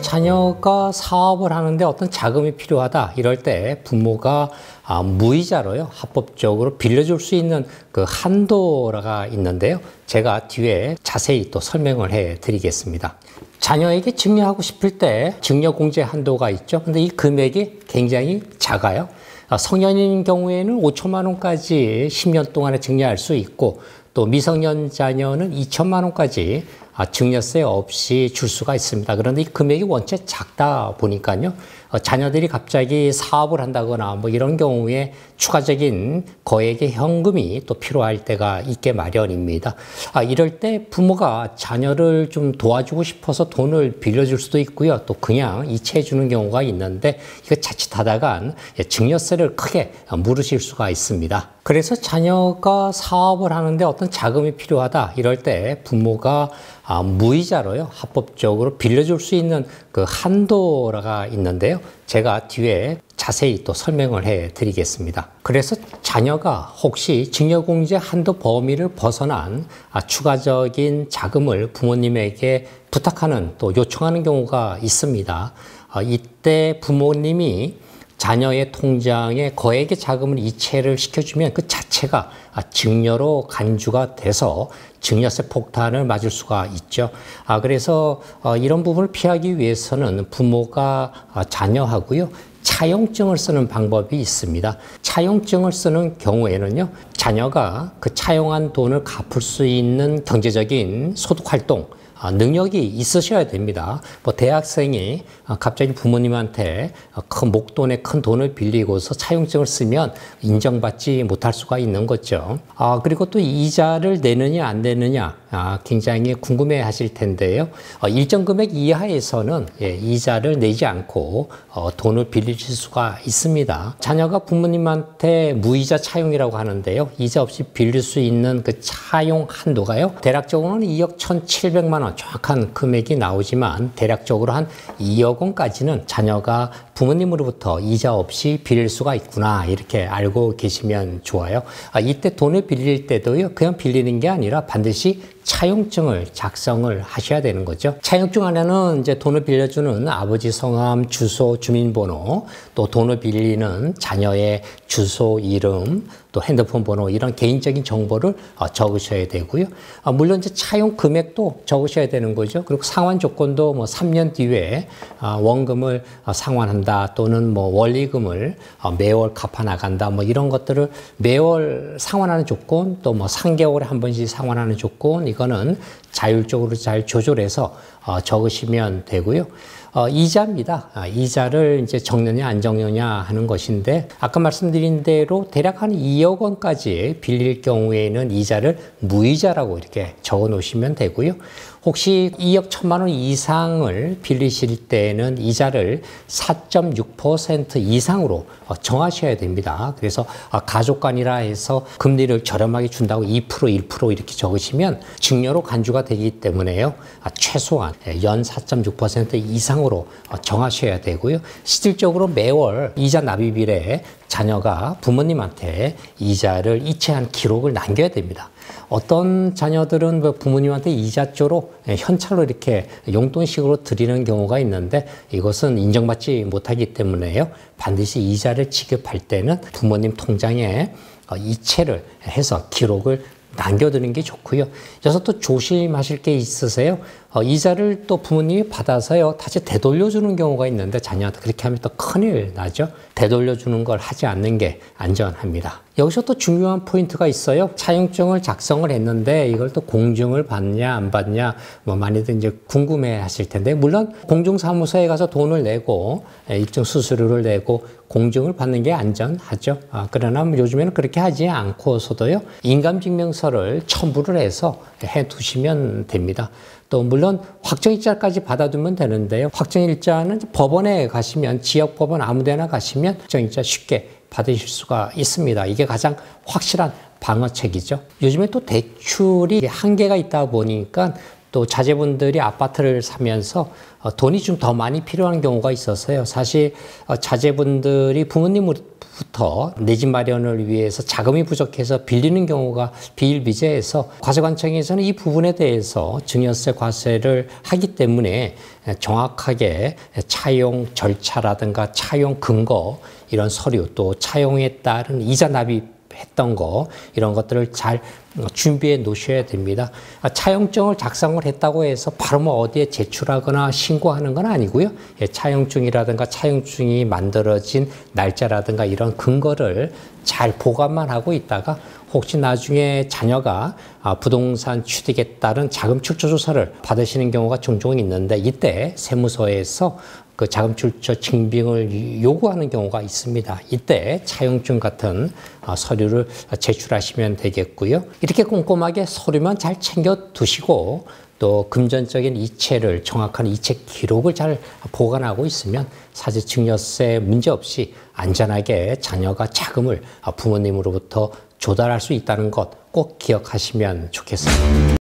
자녀가 사업을 하는데 어떤 자금이 필요하다 이럴 때 부모가 무이자로요 합법적으로 빌려줄 수 있는 그 한도가 있는데요, 제가 뒤에 자세히 또 설명을 해 드리겠습니다. 자녀에게 증여하고 싶을 때 증여공제 한도가 있죠. 근데 이 금액이 굉장히 작아요. 성년인 경우에는 5천만 원까지 10년 동안에 증여할 수 있고, 또 미성년 자녀는 2천만 원까지 증여세 없이 줄 수가 있습니다. 그런데 이 금액이 원체 작다 보니까요, 자녀들이 갑자기 사업을 한다거나 뭐 이런 경우에 추가적인 거액의 현금이 또 필요할 때가 있게 마련입니다. 이럴 때 부모가 자녀를 좀 도와주고 싶어서 돈을 빌려줄 수도 있고요, 또 그냥 이체해 주는 경우가 있는데, 이거 자칫하다간 증여세를 크게 물으실 수가 있습니다. 그래서 자녀가 사업을 하는데 어떤 자금이 필요하다 이럴 때 부모가 무이자로요 합법적으로 빌려줄 수 있는 그 한도가 있는데요, 제가 뒤에 자세히 또 설명을 해 드리겠습니다. 그래서 자녀가 혹시 증여공제 한도 범위를 벗어난 추가적인 자금을 부모님에게 부탁하는, 또 요청하는 경우가 있습니다. 이때 부모님이 자녀의 통장에 거액의 자금을 이체를 시켜주면 그 자체가 증여로 간주가 돼서 증여세 폭탄을 맞을 수가 있죠. 그래서 이런 부분을 피하기 위해서는 부모가 자녀하고요 차용증을 쓰는 방법이 있습니다. 차용증을 쓰는 경우에는요, 자녀가 그 차용한 돈을 갚을 수 있는 경제적인 소득 활동 능력이 있으셔야 됩니다. 뭐 대학생이 갑자기 부모님한테 큰 목돈에 큰 돈을 빌리고서 차용증을 쓰면 인정받지 못할 수가 있는 거죠. 그리고 또 이자를 내느냐 안 내느냐 굉장히 궁금해 하실 텐데요. 일정 금액 이하에서는 이자를 내지 않고 돈을 빌리실 수가 있습니다. 자녀가 부모님한테 무이자 차용이라고 하는데요, 이자 없이 빌릴 수 있는 그 차용 한도가요, 대략적으로는 2억 1,700만 원 정확한 금액이 나오지만, 대략적으로 한 2억 원까지는 자녀가 부모님으로부터 이자 없이 빌릴 수가 있구나, 이렇게 알고 계시면 좋아요. 이때 돈을 빌릴 때도요, 그냥 빌리는 게 아니라 반드시 차용증을 작성을 하셔야 되는 거죠. 차용증 안에는 이제 돈을 빌려주는 아버지 성함, 주소, 주민번호, 또 돈을 빌리는 자녀의 주소, 이름, 또 핸드폰 번호, 이런 개인적인 정보를 적으셔야 되고요. 물론 이제 차용 금액도 적으셔야 되는 거죠. 그리고 상환 조건도 뭐 3년 뒤에 원금을 상환한다, 또는 뭐 원리금을 매월 갚아 나간다, 뭐 이런 것들을 매월 상환하는 조건, 또 뭐 3개월에 한 번씩 상환하는 조건, 이거는 자율적으로 잘 조절해서 적으시면 되고요. 이자입니다. 이자를 이제 적느냐 안 적느냐 하는 것인데, 아까 말씀드린 대로 대략 한 2억 원까지 빌릴 경우에는 이자를 무이자라고 이렇게 적어 놓으시면 되고요. 혹시 2억 1천만 원 이상을 빌리실 때는 이자를 4.6% 이상으로 정하셔야 됩니다. 그래서 가족 간이라 해서 금리를 저렴하게 준다고 2%, 1% 이렇게 적으시면 증여로 간주가 되기 때문에요, 최소한 연 4.6% 이상으로 정하셔야 되고요. 실질적으로 매월 이자 납입일에 자녀가 부모님한테 이자를 이체한 기록을 남겨야 됩니다. 어떤 자녀들은 부모님한테 이자조로 현찰로 이렇게 용돈식으로 드리는 경우가 있는데, 이것은 인정받지 못하기 때문에요, 반드시 이자를 지급할 때는 부모님 통장에 이체를 해서 기록을 남겨두는 게 좋고요. 여기서 또 조심하실 게 있으세요. 이자를 또 부모님이 받아서요, 다시 되돌려주는 경우가 있는데, 자녀한테 그렇게 하면 또 큰일 나죠. 되돌려주는 걸 하지 않는 게 안전합니다. 여기서 또 중요한 포인트가 있어요. 차용증을 작성을 했는데 이걸 또 공증을 받냐 안 받냐 뭐 많이들 이제 궁금해 하실 텐데, 물론 공증사무소에 가서 돈을 내고 일정 수수료를 내고 공증을 받는 게 안전하죠. 그러나 요즘에는 그렇게 하지 않고서도요, 인감증명서를 첨부를 해서 해두시면 됩니다. 또 물론 확정일자까지 받아두면 되는데요, 확정일자는 법원에 가시면, 지역법원 아무데나 가시면 확정일자 쉽게 받으실 수가 있습니다. 이게 가장 확실한 방어책이죠. 요즘에 또 대출이 한계가 있다 보니까 또 자제분들이 아파트를 사면서 돈이 좀 더 많이 필요한 경우가 있어서요. 사실 자제분들이 부모님부터 내 집 마련을 위해서 자금이 부족해서 빌리는 경우가 비일비재해서 과세관청에서는 이 부분에 대해서 증여세 과세를 하기 때문에 정확하게 차용 절차라든가 차용 근거 이런 서류 또 차용에 따른 이자 납입했던 거 이런 것들을 잘 준비해 놓으셔야 됩니다. 차용증을 작성을 했다고 해서 바로 뭐 어디에 제출하거나 신고하는 건 아니고요. 차용증이라든가 차용증이 만들어진 날짜라든가 이런 근거를 잘 보관만 하고 있다가 혹시 나중에 자녀가 부동산 취득에 따른 자금 출처 조사를 받으시는 경우가 종종 있는데 이때 세무서에서 그 자금 출처 증빙을 요구하는 경우가 있습니다. 이때 차용증 같은 서류를 제출하시면 되겠고요. 이렇게 꼼꼼하게 서류만 잘 챙겨 두시고 또 금전적인 이체를 정확한 이체 기록을 잘 보관하고 있으면 사실 증여세 문제 없이 안전하게 자녀가 자금을 부모님으로부터 조달할 수 있다는 것 꼭 기억하시면 좋겠습니다.